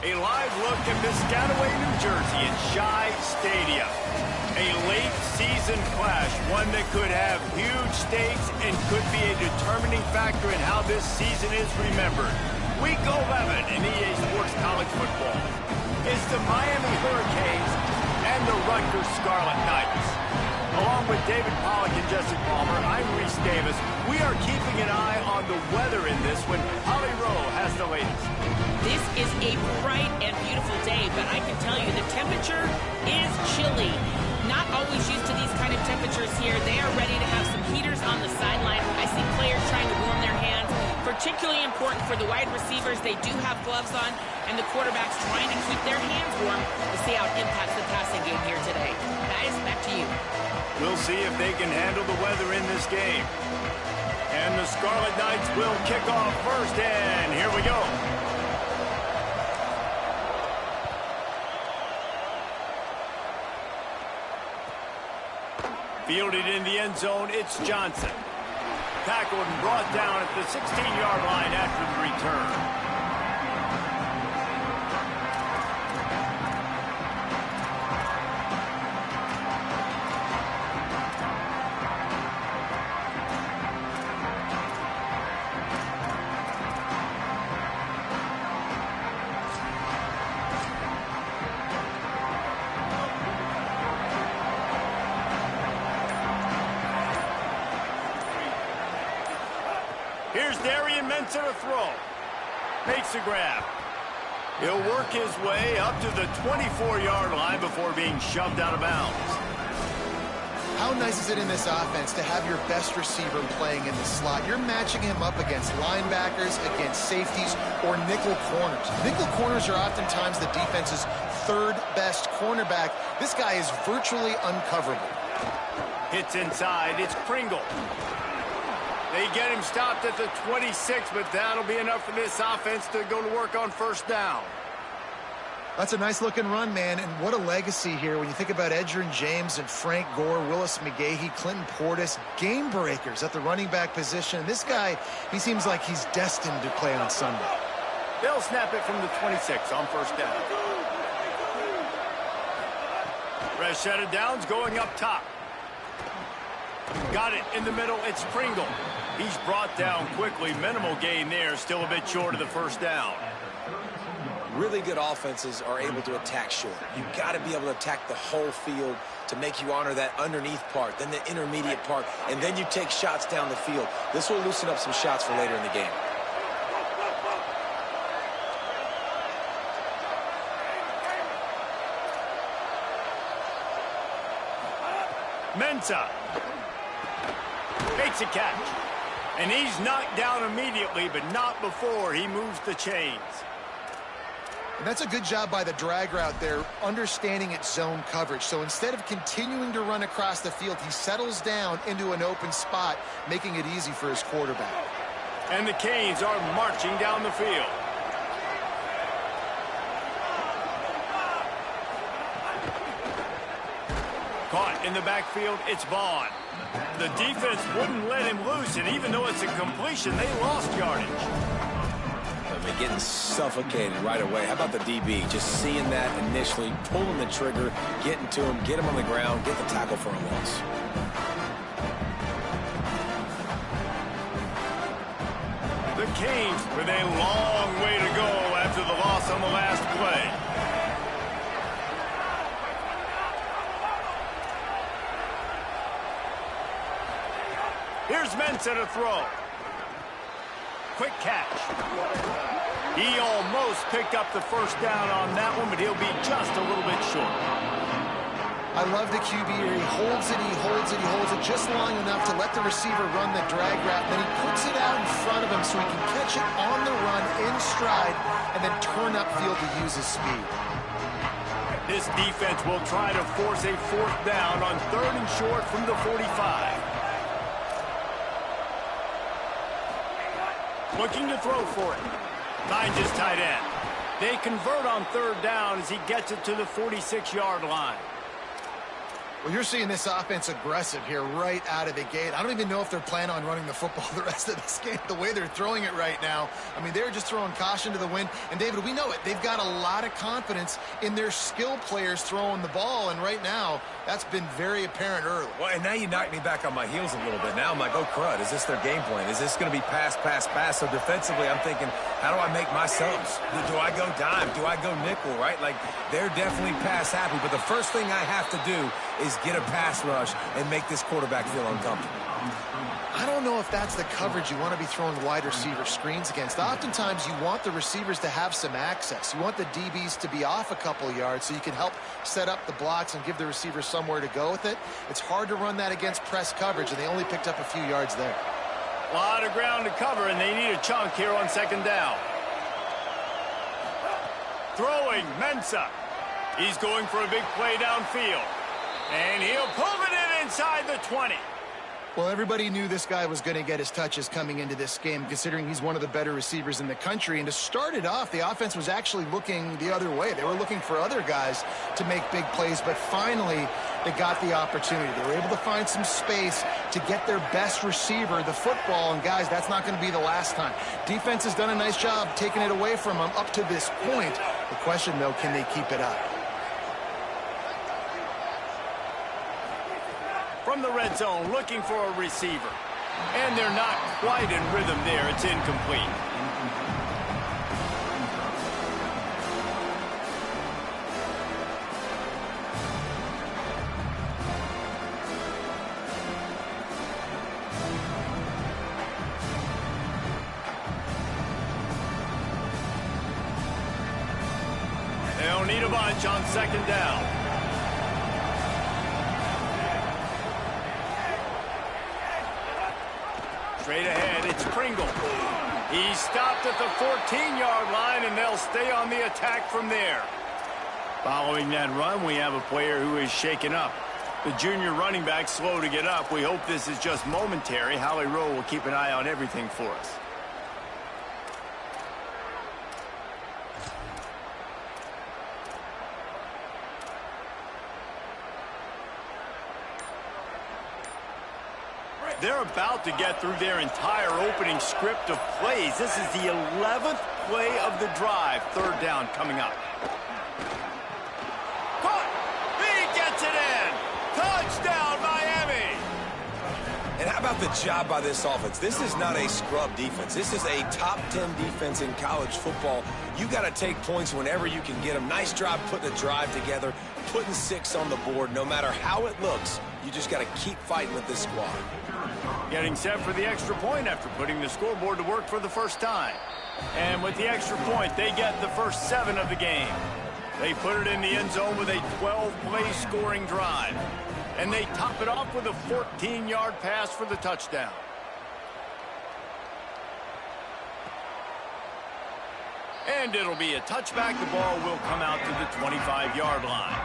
A live look at Piscataway, New Jersey at Shai Stadium. A late season clash, one that could have huge stakes and could be a determining factor in how this season is remembered. Week 11 in EA Sports College Football is the Miami Hurricanes and the Rutgers Scarlet Knights. Along with David Pollack and Jesse Palmer, I'm Reese Davis. We are keeping an eye on the weather in this one. Holly Rowe has the latest. This is a bright and beautiful day, but I can tell you the temperature is chilly. Not always used to these kind of temperatures here. They are ready to have some heaters on the sideline. I see players trying to warm their hands. Particularly important for the wide receivers. They do have gloves on, and the quarterbacks trying to keep their hands warm to see how it impacts the passing game here today. Guys, back to you. We'll see if they can handle the weather in this game. And the Scarlet Knights will kick off first, and here we go. Fielded in the end zone, it's Johnson. Tackled and brought down at the 16-yard line after the return. Here's Darian Mensah to throw. Makes the grab. He'll work his way up to the 24-yard line before being shoved out of bounds. How nice is it in this offense to have your best receiver playing in the slot? You're matching him up against linebackers, against safeties, or nickel corners. Nickel corners are oftentimes the defense's third best cornerback. This guy is virtually uncoverable. Hits inside. It's Pringle. They get him stopped at the 26, but that'll be enough for this offense to go to work on first down. That's a nice-looking run, man, and what a legacy here when you think about Edgerrin James and Frank Gore, Willis McGahee, Clinton Portis, game breakers at the running back position. This guy, he seems like he's destined to play on Sunday. They'll snap it from the 26 on first down. Fresh set of downs going up top. Got it in the middle. It's Pringle. He's brought down quickly. Minimal gain there. Still a bit short of the first down. Really good offenses are able to attack short. You've got to be able to attack the whole field to make you honor that underneath part, then the intermediate part, and then you take shots down the field. This will loosen up some shots for later in the game. Mensah makes a catch. And he's knocked down immediately, but not before he moves the chains. And that's a good job by the drag route there, understanding its zone coverage. So instead of continuing to run across the field, he settles down into an open spot, making it easy for his quarterback. And the Canes are marching down the field. Caught in the backfield, it's Vaughn. The defense wouldn't let him loose, and even though it's a completion, they lost yardage. They're getting suffocated right away. How about the DB? Just seeing that initially, pulling the trigger, getting to him, get him on the ground, get the tackle for a loss. The Canes with a long way to go after the loss on the last play. Here's Mensah to throw. Quick catch. He almost picked up the first down on that one, but he'll be just a little bit short. I love the QB here. He holds it, he holds it, he holds it just long enough to let the receiver run the drag route. Then he puts it out in front of him so he can catch it on the run in stride. inside and then turn upfield to use his speed. This defense will try to force a 4th down on 3rd and short from the 45. Looking to throw for it. Finds his tight end. They convert on 3rd down as he gets it to the 46-yard line. Well, you're seeing this offense aggressive here right out of the gate. I don't even know if they're planning on running the football the rest of this game, the way they're throwing it right now. I mean, they're just throwing caution to the wind. And, David, we know it. They've got a lot of confidence in their skill players throwing the ball, and right now that's been very apparent early. Well, and now you knocked me back on my heels a little bit. Now I'm like, oh, crud, is this their game plan? Is this going to be pass, pass, pass? So defensively, I'm thinking, how do I make my subs? Do I go dime? Do I go nickel, right? Like, they're definitely pass happy, but the first thing I have to do is get a pass rush and make this quarterback feel uncomfortable. I don't know if that's the coverage you want to be throwing wide receiver screens against. Oftentimes, you want the receivers to have some access. You want the DBs to be off a couple yards so you can help set up the blocks and give the receiver somewhere to go with it. It's hard to run that against press coverage, and they only picked up a few yards there. A lot of ground to cover, and they need a chunk here on 2nd down. Throwing, Mensah. He's going for a big play downfield. And he'll pull it in inside the 20. Well, everybody knew this guy was going to get his touches coming into this game, considering he's one of the better receivers in the country. And to start it off, the offense was actually looking the other way. They were looking for other guys to make big plays, but finally they got the opportunity. They were able to find some space to get their best receiver the football. And, guys, that's not going to be the last time. Defense has done a nice job taking it away from them up to this point. The question, though, can they keep it up? From the red zone, looking for a receiver. And they're not quite in rhythm there. It's incomplete. They'll need a bunch on 2nd down. Straight ahead, it's Pringle. He's stopped at the 14-yard line, and they'll stay on the attack from there. Following that run, we have a player who is shaken up. The junior running back slow to get up. We hope this is just momentary. Howie Rowe will keep an eye on everything for us. They're about to get through their entire opening script of plays. This is the 11th play of the drive. 3rd down coming up. Caught! He gets it in! Touchdown, Miami! And how about the job by this offense? This is not a scrub defense. This is a top 10 defense in college football. You got to take points whenever you can get them. Nice job putting a drive together, putting 6 on the board. No matter how it looks, you just got to keep fighting with this squad. Getting set for the extra point after putting the scoreboard to work for the first time. And with the extra point, they get the first 7 of the game. They put it in the end zone with a 12-play scoring drive. And they top it off with a 14-yard pass for the touchdown. And it'll be a touchback. The ball will come out to the 25-yard line.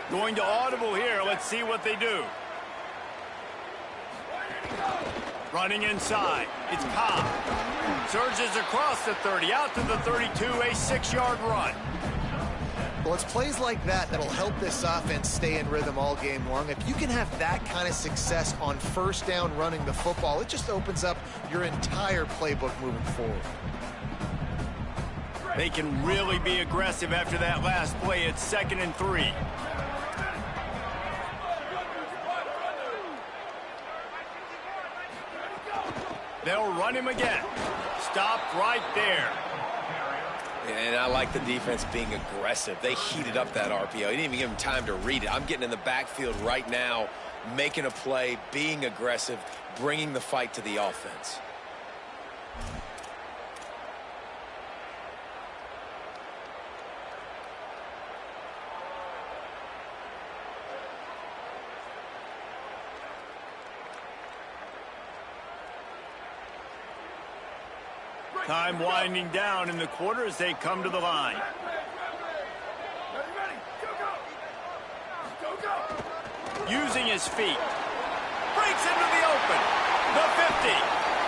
Going to audible here. Let's see what they do. Running inside. It's Cobb. Surges across the 30, out to the 32, a 6-yard run. Well, it's plays like that that'll help this offense stay in rhythm all game long. If you can have that kind of success on 1st down running the football, it just opens up your entire playbook moving forward. They can really be aggressive after that last play. It's 2nd and 3. They'll run him again. Stopped right there. And I like the defense being aggressive. They heated up that RPO. He didn't even give him time to read it. I'm getting in the backfield right now. making a play, being aggressive, bringing the fight to the offense. Time winding down in the quarter as they come to the line. Using his feet. Breaks into the open. The 50.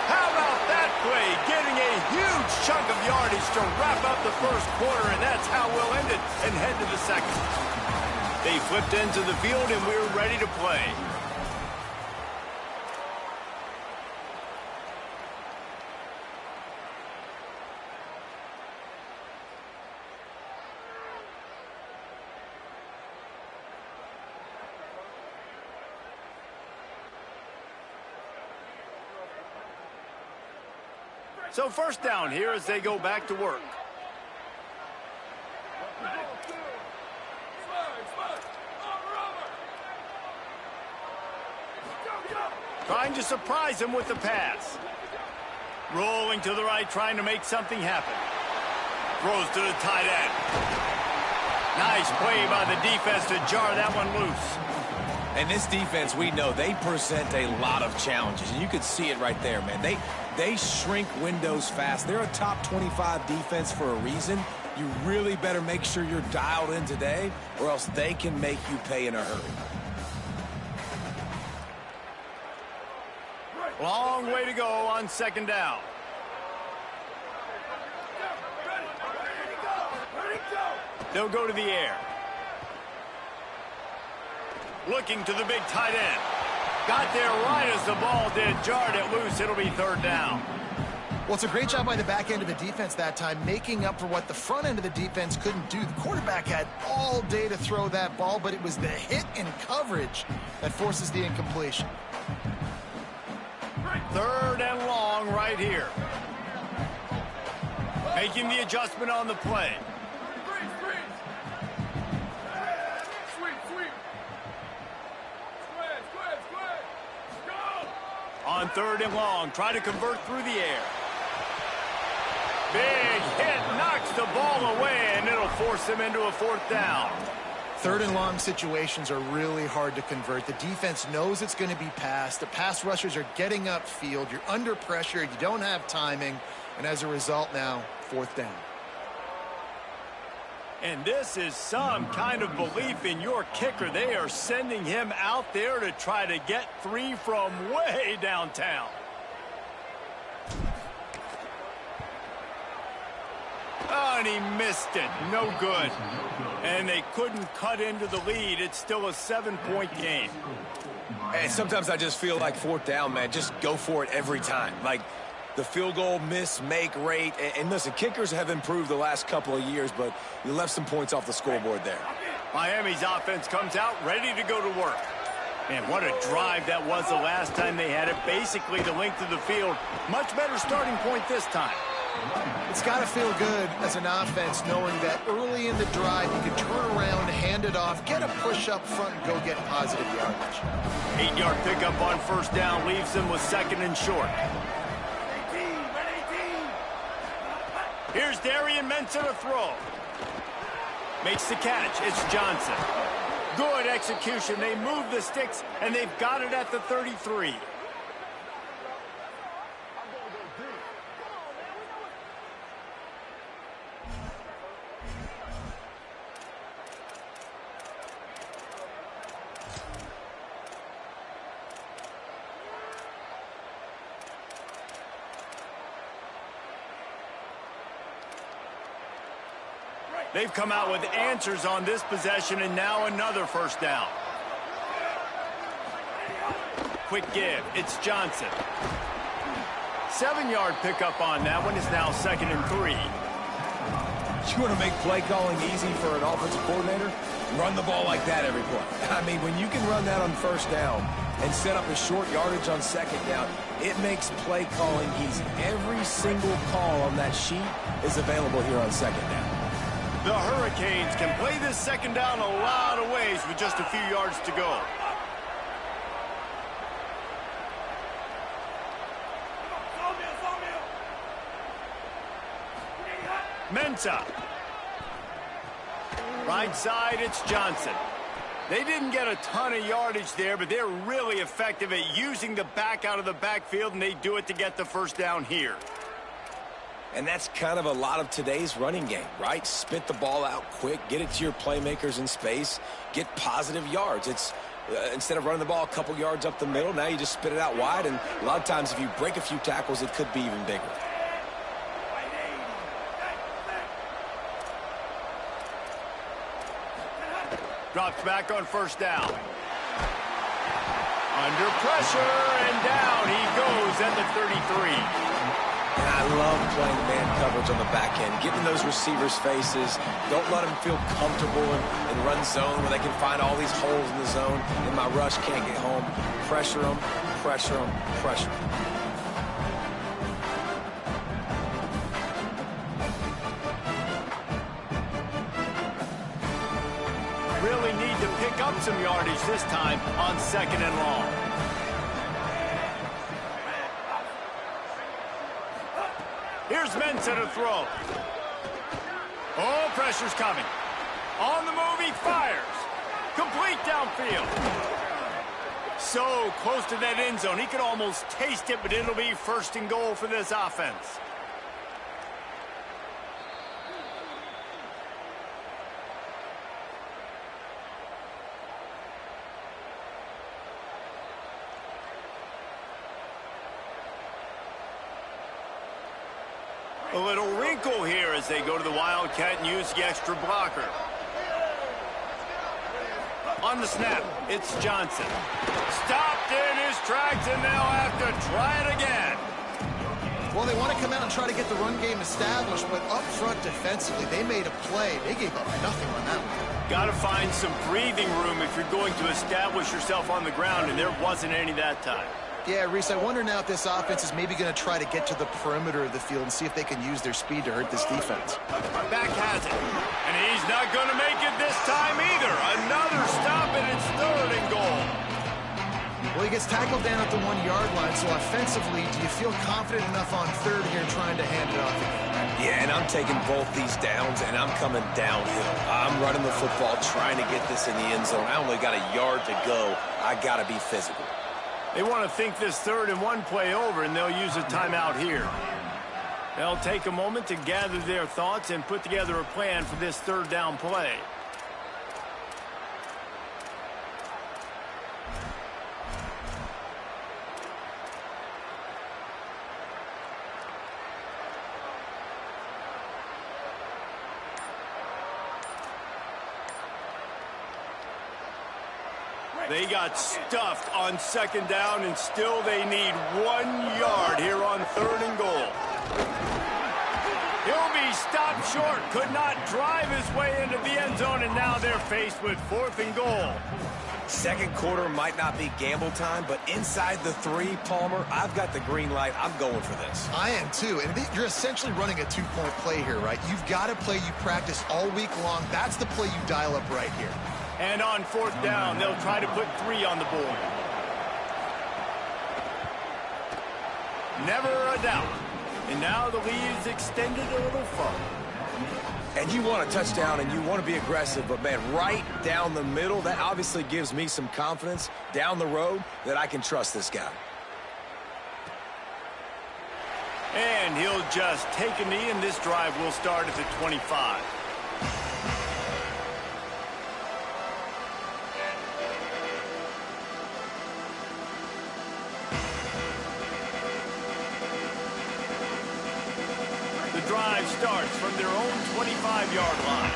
How about that play? Getting a huge chunk of yardage to wrap up the first quarter, and that's how we'll end it and head to the second. They flipped into the field, and we're ready to play. So first down here as they go back to work. Trying to surprise him with the pass. Rolling to the right, trying to make something happen. Throws to the tight end. Nice play by the defense to jar that one loose. And this defense, we know, they present a lot of challenges. And you can see it right there, man. They shrink windows fast. They're a top 25 defense for a reason. You really better make sure you're dialed in today, or else they can make you pay in a hurry. Long way to go on second down. They'll go to the air. Looking to the big tight end. Got there right as the ball did. Jarred it loose. It'll be third down. Well, it's a great job by the back end of the defense that time, making up for what the front end of the defense couldn't do. The quarterback had all day to throw that ball, but it was the hit and coverage that forces the incompletion. Third and long right here. Making the adjustment on the play. On third and long, try to convert through the air. Big hit, knocks the ball away, and it'll force him into a fourth down. Third and long situations are really hard to convert. The defense knows it's going to be passed. The pass rushers are getting upfield. You're under pressure. You don't have timing. And as a result now, fourth down. And this is some kind of belief in your kicker. They are sending him out there to try to get three from way downtown. Oh, and he missed it. No good. And they couldn't cut into the lead. It's still a 7-point game. And sometimes I just feel like fourth down, man, just go for it every time. Like the field goal miss-make rate. And listen, kickers have improved the last couple of years, but you left some points off the scoreboard there. Miami's offense comes out ready to go to work. Man, what a drive that was the last time they had it. Basically the length of the field. Much better starting point this time. It's got to feel good as an offense knowing that early in the drive you can turn around, hand it off, get a push up front, and go get positive yardage. 8-yard pickup on first down leaves them with second and short. Here's Darian Mensa to throw. Makes the catch. It's Johnson. Good execution. They move the sticks, and they've got it at the 33. They've come out with answers on this possession, and now another first down. Quick give. It's Johnson. 7-yard pickup on that one. Is now second and 3. You want to make play calling easy for an offensive coordinator? Run the ball like that every play. I mean, when you can run that on first down and set up a short yardage on second down, it makes play calling easy. Every single call on that sheet is available here on second down. The Hurricanes can play this second down a lot of ways with just a few yards to go. Mensah. Right side, it's Johnson. They didn't get a ton of yardage there, but they're really effective at using the back out of the backfield, and they do it to get the first down here. And that's kind of a lot of today's running game, right? Spit the ball out quick, get it to your playmakers in space, get positive yards. It's instead of running the ball a couple yards up the middle, now you just spit it out wide, and a lot of times if you break a few tackles, it could be even bigger. Drops back on first down. Under pressure, and down he goes at the 33. And I love playing man coverage on the back end, getting those receivers' faces. Don't let them feel comfortable in run zone where they can find all these holes in the zone, and my rush can't get home. Pressure them, pressure them, pressure them. Really need to pick up some yardage this time on second and long. Here's Mensah to throw. Oh, pressure's coming. On the move, he fires. Complete downfield. So close to that end zone. He could almost taste it, but it'll be first and goal for this offense. A little wrinkle here as they go to the Wildcat and use the extra blocker. On the snap, it's Johnson. Stopped in his tracks, and they'll have to try it again. Well, they want to come out and try to get the run game established, but up front defensively, they made a play. They gave up nothing on that one. Got to find some breathing room if you're going to establish yourself on the ground, and there wasn't any that time. Yeah, Reese, I wonder now if this offense is maybe going to try to get to the perimeter of the field and see if they can use their speed to hurt this defense. Back has it. And he's not going to make it this time either. Another stop, and it's third and goal. Well, he gets tackled down at the 1-yard line, so offensively, do you feel confident enough on third here trying to hand it off again? Yeah, and I'm taking both these downs, and I'm coming downhill. I'm running the football, trying to get this in the end zone. I only got a yard to go. I got to be physical. They want to think this 3rd and 1 play over, and they'll use a timeout here. They'll take a moment to gather their thoughts and put together a plan for this 3rd down play. They got stuffed on 2nd down, and still they need 1 yard here on 3rd and goal. He'll be stopped short, could not drive his way into the end zone, and now they're faced with 4th and goal. Second quarter might not be gamble time, but inside the 3, Palmer, I've got the green light. I'm going for this. I am too, and you're essentially running a 2-point play here, right? You've got a play you practice all week long. That's the play you dial up right here. And on 4th down, they'll try to put 3 on the board. Never a doubt. And now the lead is extended a little further. And you want a touchdown, and you want to be aggressive, but, man, right down the middle, that obviously gives me some confidence down the road that I can trust this guy. And he'll just take a knee, and this drive will start at the 25. The drive starts from their own 25-yard line.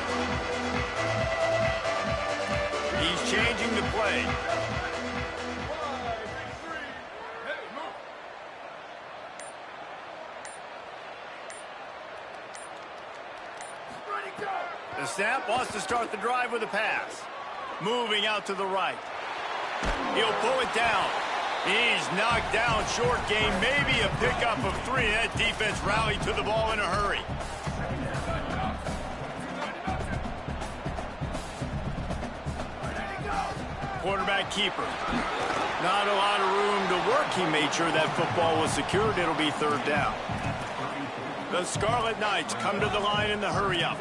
He's changing the play. The snap wants to start the drive with a pass. Moving out to the right. He'll pull it down. He's knocked down short game, maybe a pickup of 3. That defense rallied to the ball in a hurry. Quarterback keeper. Not a lot of room to work. He made sure that football was secured. It'll be 3rd down. The Scarlet Knights come to the line in the hurry-up.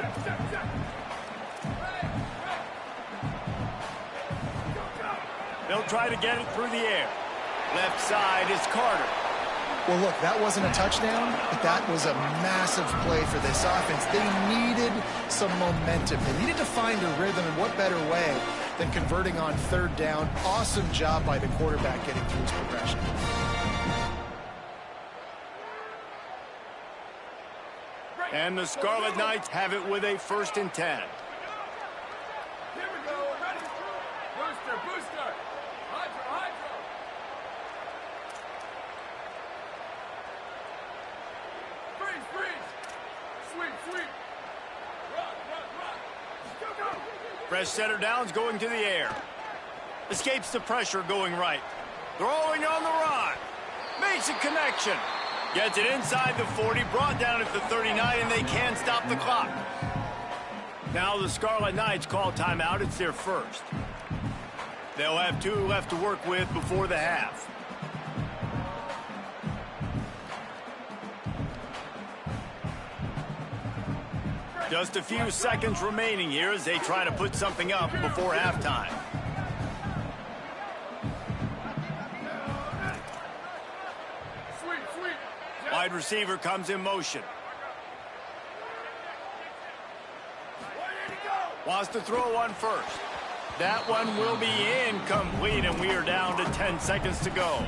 They'll try to get it through the air. Left side is Carter. Well, look, that wasn't a touchdown, but that was a massive play for this offense. They needed some momentum. They needed to find a rhythm, and what better way than converting on third down. Awesome job by the quarterback getting through his progression. And the Scarlet Knights have it with a 1st and 10. Here we go. Ready? Booster, booster. Hydro, hydro. Freeze, freeze. Sweep, sweep. Rock, rock, rock. Go, go. Fresh center downs going to the air. Escapes the pressure going right. Throwing on the run. Makes a connection. Gets it inside the 40, brought down at the 39, and they can't stop the clock. Now the Scarlet Knights call timeout. It's their first. They'll have 2 left to work with before the half. Just a few seconds remaining here as they try to put something up before halftime. Wide receiver comes in motion. Wants to throw one first. That one will be incomplete, and we are down to 10 seconds to go.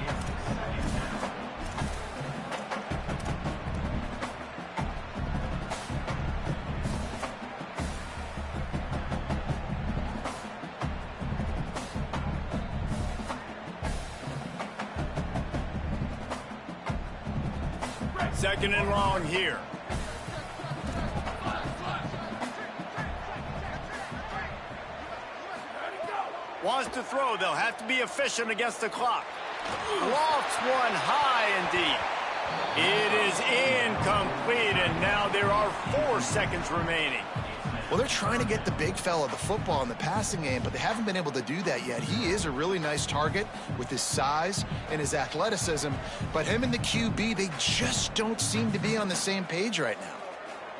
Second and long here. Wants to throw. They'll have to be efficient against the clock. Lofts one high and deep. It is incomplete, and now there are 4 seconds remaining. Well, they're trying to get the big fella the football in the passing game, but they haven't been able to do that yet. He is a really nice target with his size and his athleticism, but him and the QB, they just don't seem to be on the same page right now.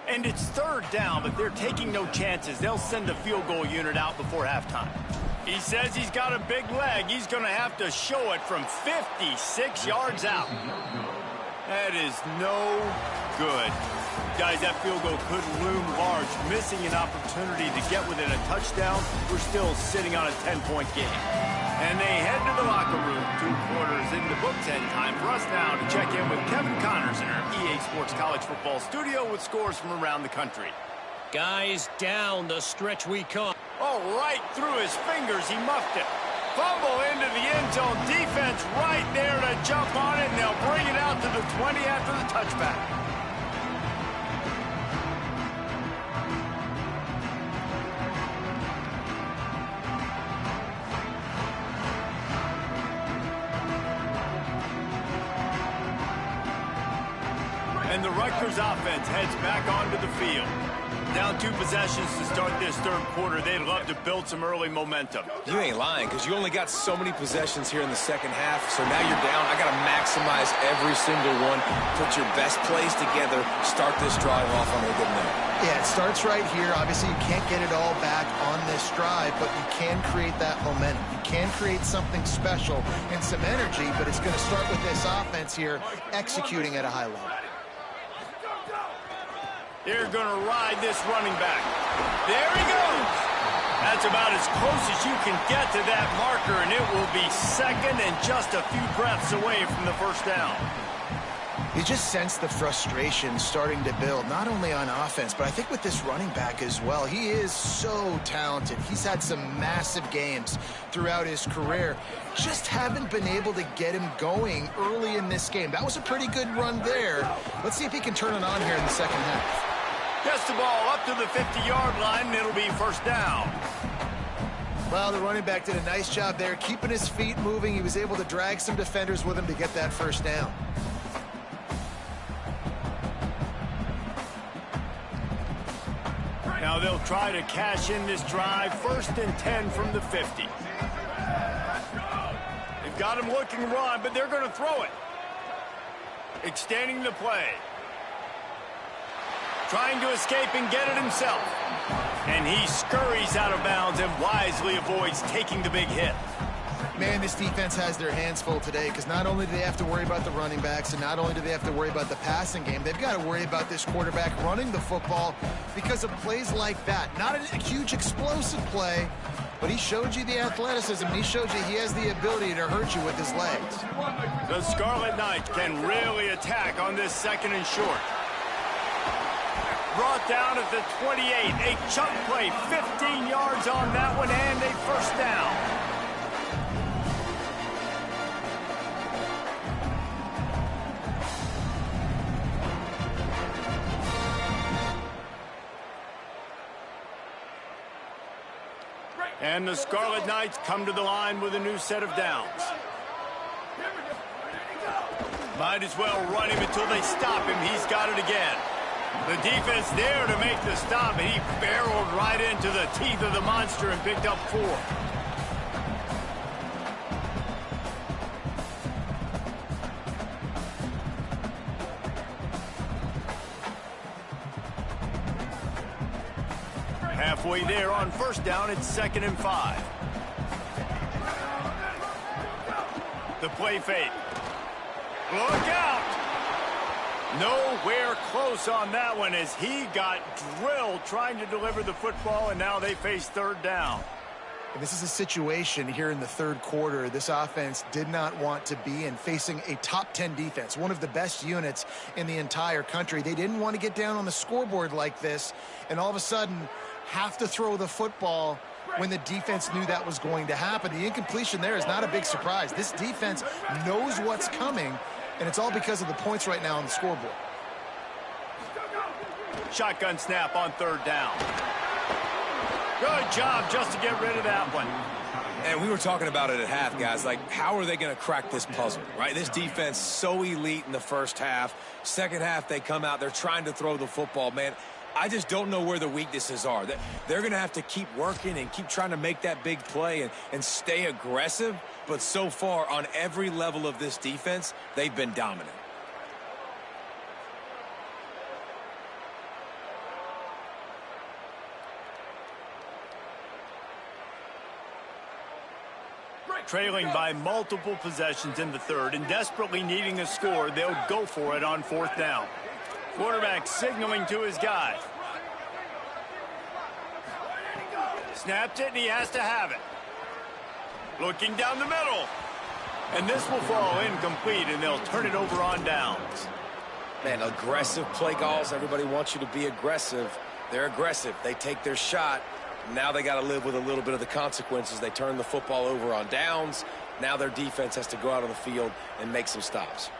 And it's 3rd down, but they're taking no chances. They'll send the field goal unit out before halftime. He says he's got a big leg. He's going to have to show it from 56 yards out. That is no good. Guys, that field goal could loom large. Missing an opportunity to get within a touchdown. We're still sitting on a 10-point game. And they head to the locker room. 2 quarters in the books, and time for us now to check in with Kevin Connors in our EA Sports College Football studio with scores from around the country. Guys, down the stretch we come. Oh, right through his fingers. He muffed it. Fumble into the end zone. Defense right there to jump on it, and they'll bring it out to the 20 after the touchback. And the Rutgers offense heads back onto the field. Down 2 possessions to start this 3rd quarter. They'd love to build some early momentum. You ain't lying, because you only got so many possessions here in the 2nd half. So now you're down. I got to maximize every single one. Put your best plays together. Start this drive off on a good note. Yeah, it starts right here. Obviously, you can't get it all back on this drive, but you can create that momentum. You can create something special and some energy, but it's going to start with this offense here executing at a high level. They're going to ride this running back. There he goes. That's about as close as you can get to that marker, and it will be 2nd and just a few breaths away from the 1st down. You just sense the frustration starting to build, not only on offense, but I think with this running back as well. He is so talented. He's had some massive games throughout his career. Just haven't been able to get him going early in this game. That was a pretty good run there. Let's see if he can turn it on here in the 2nd half. Gets the ball up to the 50-yard line, and it'll be 1st down. Well, the running back did a nice job there, keeping his feet moving. He was able to drag some defenders with him to get that 1st down. Now they'll try to cash in this drive. 1st and 10 from the 50. They've got him looking run, but they're going to throw it. Extending the play. trying to escape and get it himself. And he scurries out of bounds and wisely avoids taking the big hit. Man, this defense has their hands full today because not only do they have to worry about the running backs and not only do they have to worry about the passing game, they've got to worry about this quarterback running the football because of plays like that. Not a huge explosive play, but he showed you the athleticism. He showed you he has the ability to hurt you with his legs. The Scarlet Knights can really attack on this 2nd and short. Brought down at the 28. A chunk play, 15 yards on that one, and a first down. And the Scarlet Knights come to the line with a new set of downs. Might as well run him until they stop him. He's got it again. The defense there to make the stop, and he barreled right into the teeth of the monster and picked up 4. Halfway there on first down, it's 2nd and 5. The play fake. Look out! Nowhere close on that one as he got drilled trying to deliver the football, and now they face 3rd down. And this is a situation here in the 3rd quarter this offense did not want to be in, facing a top 10 defense, one of the best units in the entire country. They didn't want to get down on the scoreboard like this, and all of a sudden have to throw the football when the defense knew that was going to happen. The incompletion there is not a big surprise. This defense knows what's coming, and it's all because of the points right now on the scoreboard. Shotgun snap on 3rd down. Good job just to get rid of that one. And we were talking about it at half, guys. Like, how are they going to crack this puzzle, right? This defense so elite in the first half. Second half, they come out. They're trying to throw the football, man. I just don't know where the weaknesses are. They're going to have to keep working and keep trying to make that big play and stay aggressive. But so far, on every level of this defense, they've been dominant. Trailing by multiple possessions in the 3rd and desperately needing a score, they'll go for it on 4th down. Quarterback signaling to his guy. Snapped it, and he has to have it. Looking down the middle. And this will fall incomplete, and they'll turn it over on downs. Man, aggressive play calls. Everybody wants you to be aggressive. They're aggressive. They take their shot. Now they got to live with a little bit of the consequences. They turn the football over on downs. Now their defense has to go out on the field and make some stops.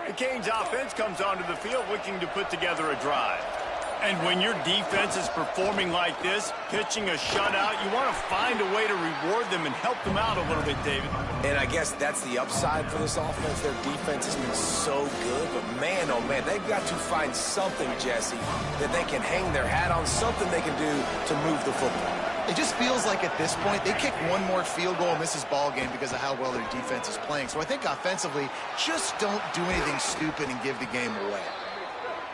The Canes offense comes onto the field looking to put together a drive. And when your defense is performing like this, pitching a shutout, you want to find a way to reward them and help them out a little bit, David. And I guess that's the upside for this offense. Their defense has been so good, but man, oh man, they've got to find something, Jesse, that they can hang their hat on, something they can do to move the football. It just feels like at this point, they kick one more field goal and miss this ball game because of how well their defense is playing. So I think offensively, just don't do anything stupid and give the game away.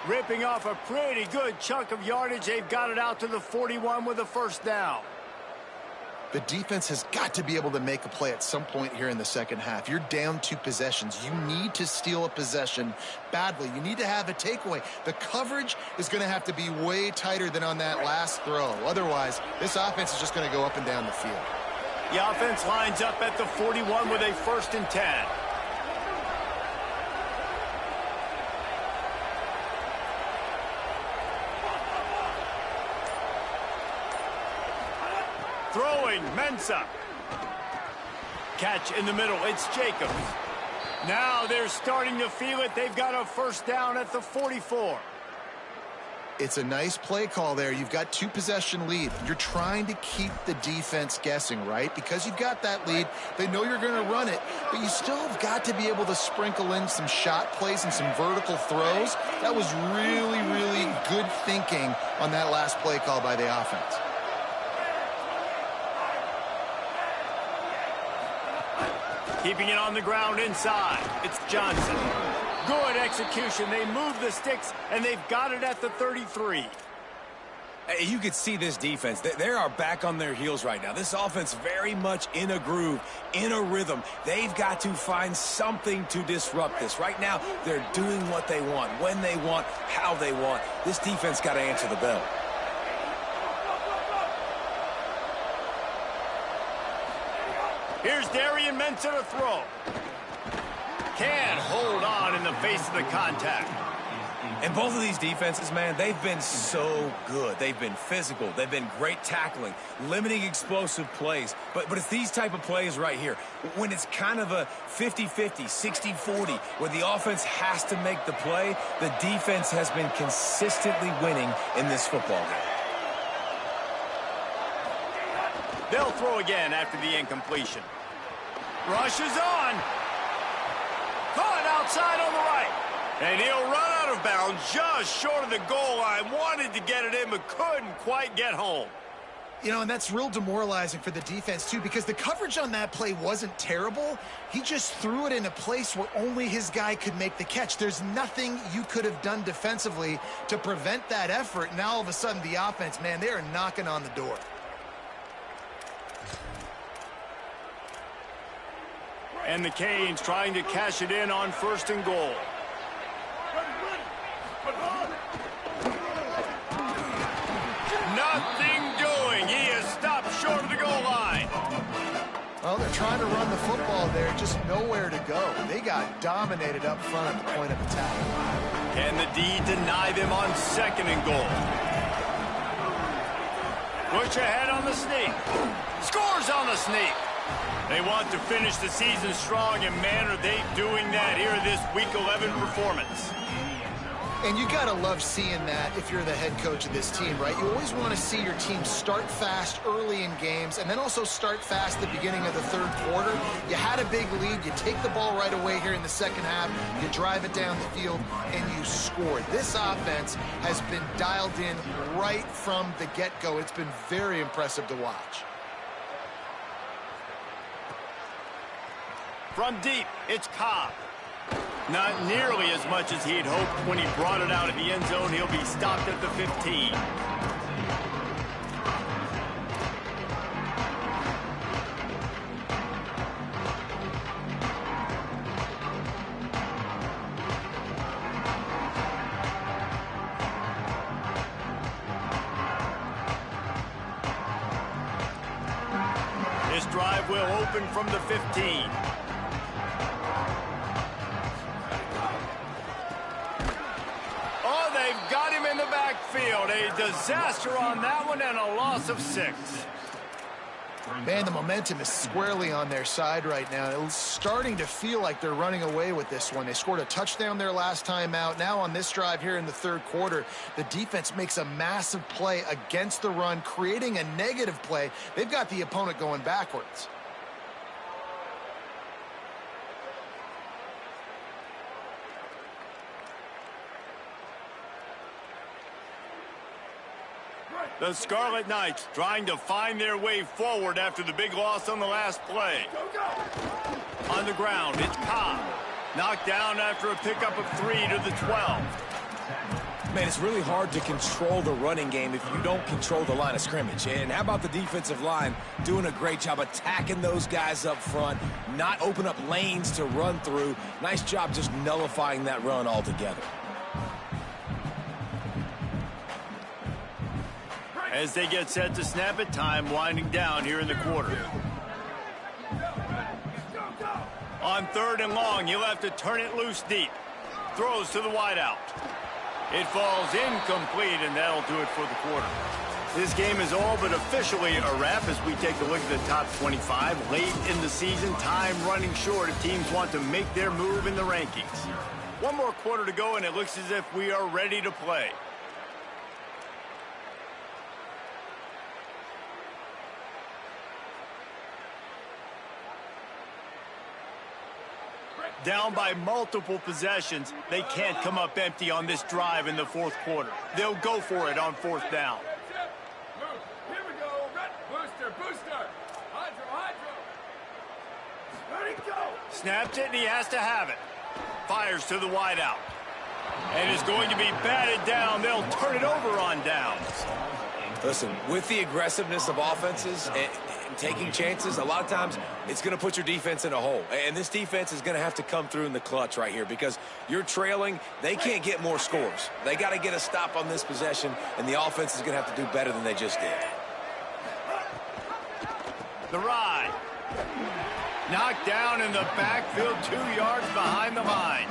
Ripping off a pretty good chunk of yardage. They've got it out to the 41 with a first down. The defense has got to be able to make a play at some point here in the second half. You're down 2 possessions. You need to steal a possession badly. You need to have a takeaway. The coverage is going to have to be way tighter than on that last throw. Otherwise, this offense is just going to go up and down the field. The offense lines up at the 41 with a 1st and 10. Throwing, Mensah. Catch in the middle, it's Jacobs. Now they're starting to feel it. They've got a first down at the 44. It's a nice play call there. You've got 2 possession lead. You're trying to keep the defense guessing, right? Because you've got that lead. They know you're going to run it, but you still have got to be able to sprinkle in some shot plays and some vertical throws. That was really, really good thinking on that last play call by the offense. Keeping it on the ground inside. It's Johnson. Good execution. They move the sticks, and they've got it at the 33. Hey, you could see this defense. They are back on their heels right now. This offense very much in a groove, in a rhythm. They've got to find something to disrupt this. Right now, they're doing what they want, when they want, how they want. This defense got to answer the bell. Here's Darian Mensah to throw. Can't hold on in the face of the contact. And both of these defenses, man, they've been so good. They've been physical. They've been great tackling, limiting explosive plays. But it's these type of plays right here, when it's kind of a 50-50, 60-40, where the offense has to make the play, the defense has been consistently winning in this football game. They'll throw again after the incompletion. Rushes on. Caught outside on the right. And he'll run out of bounds just short of the goal line. Wanted to get it in, but couldn't quite get home. You know, and that's real demoralizing for the defense, too, because the coverage on that play wasn't terrible. He just threw it in a place where only his guy could make the catch. There's nothing you could have done defensively to prevent that effort. Now, all of a sudden, the offense, man, they are knocking on the door. And the Canes trying to cash it in on 1st and goal. Nothing doing. He is stopped short of the goal line. Well, they're trying to run the football there, just nowhere to go. They got dominated up front at the point of attack. Can the D deny them on 2nd and goal? Push ahead on the sneak. Scores on the sneak. They want to finish the season strong, and man, are they doing that here in this Week 11 performance. And you got to love seeing that if you're the head coach of this team, right? You always want to see your team start fast early in games and then also start fast at the beginning of the 3rd quarter. You had a big lead. You take the ball right away here in the 2nd half. You drive it down the field, and you score. This offense has been dialed in right from the get-go. It's been very impressive to watch. From deep, it's Cobb. Not nearly as much as he'd hoped when he brought it out of the end zone. He'll be stopped at the 15. This drive will open from the 15. They've got him in the backfield. A disaster on that one and a loss of 6. Man, the momentum is squarely on their side right now. It's starting to feel like they're running away with this one. They scored a touchdown their last time out. Now on this drive here in the 3rd quarter, the defense makes a massive play against the run, creating a negative play. They've got the opponent going backwards. The Scarlet Knights trying to find their way forward after the big loss on the last play. On the ground, it's Cobb. Knocked down after a pickup of 3 to the 12. Man, it's really hard to control the running game if you don't control the line of scrimmage. And how about the defensive line doing a great job attacking those guys up front, not open up lanes to run through. Nice job just nullifying that run altogether. As they get set to snap it, time winding down here in the quarter. On 3rd and long, he'll have to turn it loose deep. Throws to the wideout. It falls incomplete, and that'll do it for the quarter. This game is all but officially a wrap as we take a look at the top 25. Late in the season, time running short if teams want to make their move in the rankings. One more quarter to go, and it looks as if we are ready to play. Down by multiple possessions, they can't come up empty on this drive in the 4th quarter. They'll go for it on 4th down. Here we go. Booster. Hydro. Ready, go. Snapped it, and he has to have it. Fires to the wideout. And is going to be batted down. They'll turn it over on downs. Listen, with the aggressiveness of offenses and taking chances, a lot of times it's going to put your defense in a hole. And this defense is going to have to come through in the clutch right here because you're trailing. They can't get more scores. They got to get a stop on this possession, and the offense is going to have to do better than they just did. The ride. Knocked down in the backfield, 2 yards behind the line.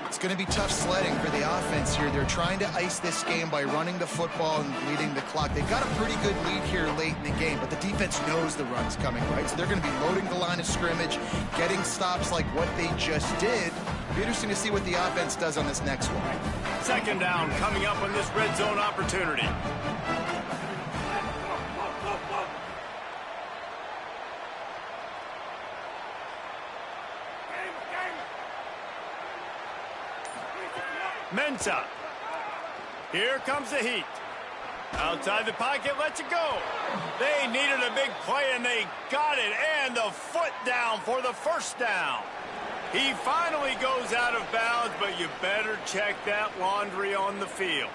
It's going to be tough sledding for the offense here. They're trying to ice this game by running the football and bleeding the clock. They've got a pretty good lead here late in the game, but the defense knows the run's coming, right? So they're going to be loading the line of scrimmage, getting stops like what they just did. It'll be interesting to see what the offense does on this next one. Second down coming up on this red zone opportunity. Mensa. Here comes the heat. Outside the pocket, lets it go. They needed a big play, and they got it. And the foot down for the first down. He finally goes out of bounds, but you better check that laundry on the field.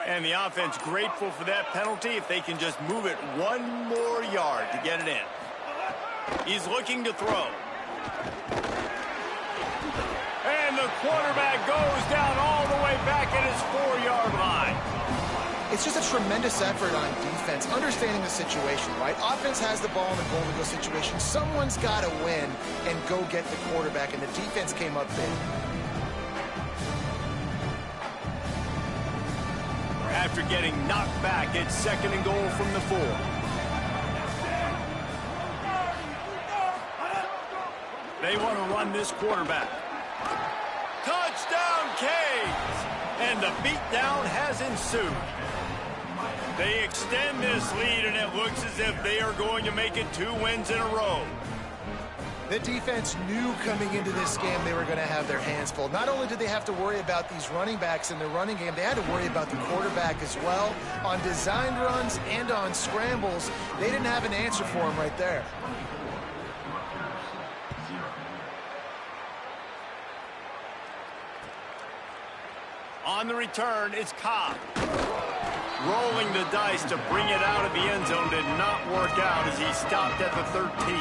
And the offense grateful for that penalty if they can just move it 1 more yard to get it in. He's looking to throw. And the quarterback goes down all the way back at his 4-yard line. It's just a tremendous effort on defense, understanding the situation, right? Offense has the ball in the goal-to-go situation. Someone's got to win and go get the quarterback, and the defense came up big. After getting knocked back, it's 2nd and goal from the 4. They want to run this quarterback. Touchdown, Canes! And the beatdown has ensued. They extend this lead, and it looks as if they are going to make it 2 wins in a row. The defense knew coming into this game they were going to have their hands full. Not only did they have to worry about these running backs in the running game, they had to worry about the quarterback as well. On designed runs and on scrambles, they didn't have an answer for him right there. On the return, it's Cobb. Rolling the dice to bring it out of the end zone did not work out as he stopped at the 13.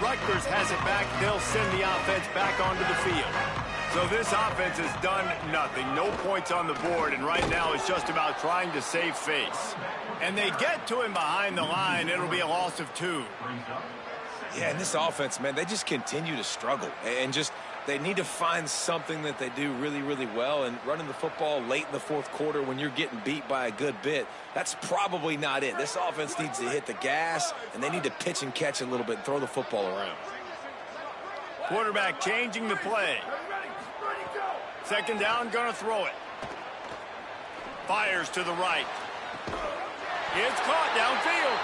Rutgers has it back. They'll send the offense back onto the field. So this offense has done nothing. No points on the board, and right now it's just about trying to save face. And they get to him behind the line. It'll be a loss of 2. Yeah, and this offense, man, they just continue to struggle. And just, they need to find something that they do really, really well. And running the football late in the 4th quarter when you're getting beat by a good bit, that's probably not it. This offense needs to hit the gas, and they need to pitch and catch a little bit and throw the football around. Quarterback changing the play. 2nd down, gonna throw it. Fires to the right. It's caught downfield.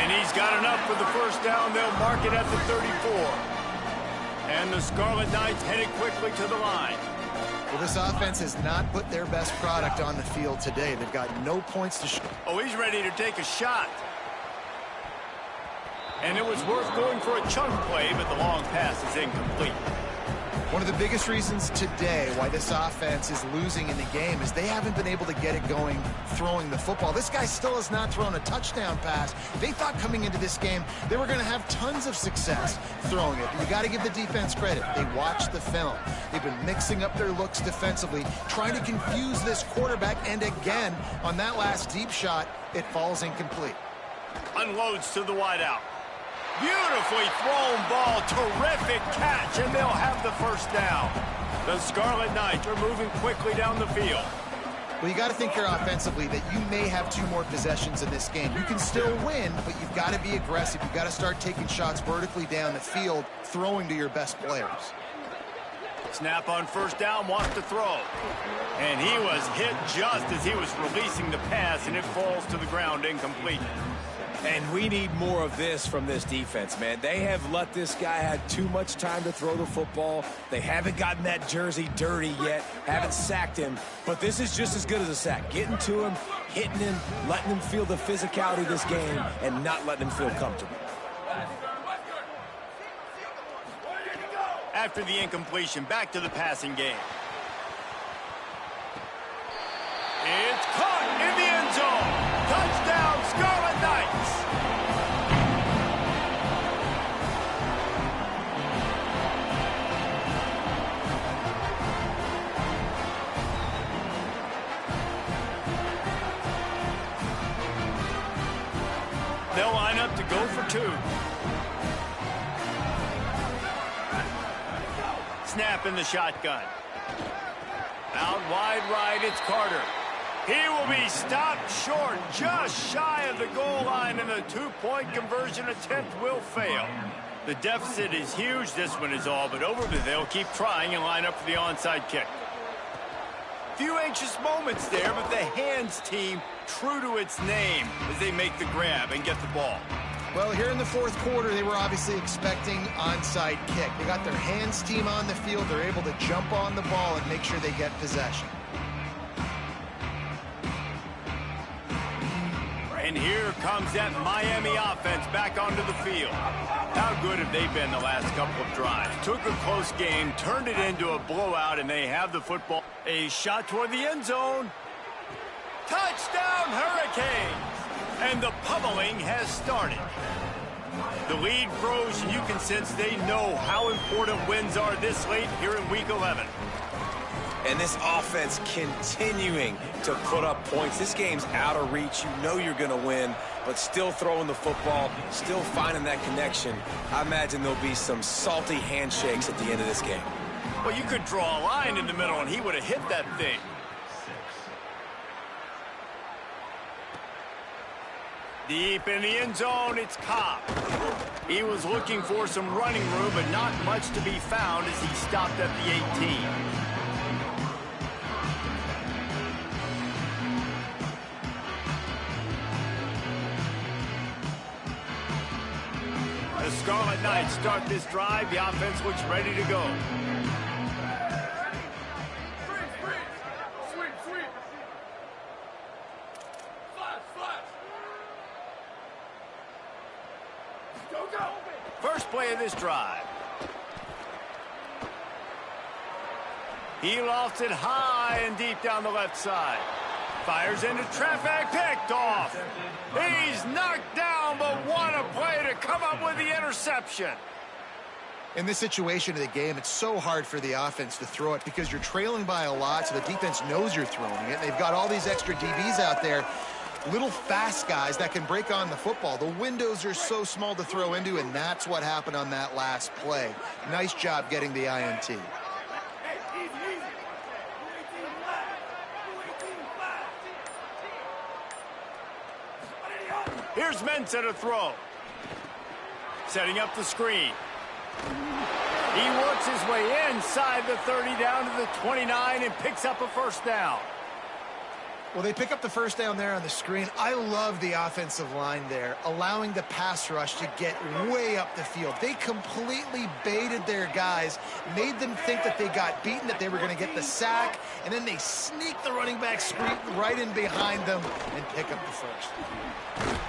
And he's got enough for the first down. They'll mark it at the 34. And the Scarlet Knights headed quickly to the line. Well, this offense has not put their best product on the field today. They've got no points to show. Oh, he's ready to take a shot. And it was worth going for a chunk play, but the long pass is incomplete. One of the biggest reasons today why this offense is losing in the game is they haven't been able to get it going throwing the football. This guy still has not thrown a touchdown pass. They thought coming into this game they were going to have tons of success throwing it. But you got to give the defense credit. They watched the film. They've been mixing up their looks defensively, trying to confuse this quarterback. And again, on that last deep shot, it falls incomplete. Unloads to the wideout. Beautifully thrown ball, terrific catch, and they'll have the first down. The Scarlet Knights are moving quickly down the field. Well, you got to think here offensively that you may have 2 more possessions in this game. You can still win, but you've got to be aggressive. You've got to start taking shots vertically down the field, throwing to your best players. Snap on first down, wants to throw. And he was hit just as he was releasing the pass, and it falls to the ground incomplete. And we need more of this from this defense, man. They have let this guy have too much time to throw the football. They haven't gotten that jersey dirty yet, haven't sacked him. But this is just as good as a sack. Getting to him, hitting him, letting him feel the physicality of this game, and not letting him feel comfortable. After the incompletion, back to the passing game. It's caught in the end zone. Touchdown, Scarlet Knights. They'll line up to go for two. Snap in the shotgun. Out wide right, it's Carter. He will be stopped short, just shy of the goal line, and the two-point conversion attempt will fail. The deficit is huge. This one is all but over, but they'll keep trying and line up for the onside kick. Few anxious moments there, but the hands team true to its name as they make the grab and get the ball. Well, here in the fourth quarter, they were obviously expecting onside kick. They got their hands team on the field. They're able to jump on the ball and make sure they get possession. And here comes that Miami offense back onto the field. How good have they been the last couple of drives? Took a close game, turned it into a blowout, and they have the football. A shot toward the end zone. Touchdown, Hurricanes! And the pummeling has started. The lead grows, and you can sense they know how important wins are this late here in Week 11. And this offense continuing to put up points. This game's out of reach. You know you're going to win, but still throwing the football, still finding that connection. I imagine there'll be some salty handshakes at the end of this game. Well, you could draw a line in the middle, and he would have hit that thing. Deep in the end zone, it's Cobb. He was looking for some running room, but not much to be found as he stopped at the 18. The Scarlet Knights start this drive. The offense looks ready to go. First play of this drive. He lofts it high and deep down the left side. Fires into traffic, picked off. He's knocked down, but what a play to come up with the interception. In this situation of the game, it's so hard for the offense to throw it because you're trailing by a lot, so the defense knows you're throwing it. They've got all these extra DBs out there, little fast guys that can break on the football. The windows are so small to throw into, and that's what happened on that last play. Nice job getting the INT. Here's Mensah to throw. Setting up the screen. He works his way inside the 30 down to the 29 and picks up a first down. Well, they pick up the first down there on the screen. I love the offensive line there, allowing the pass rush to get way up the field. They completely baited their guys, made them think that they got beaten, that they were going to get the sack, and then they sneak the running back screen right in behind them and pick up the first.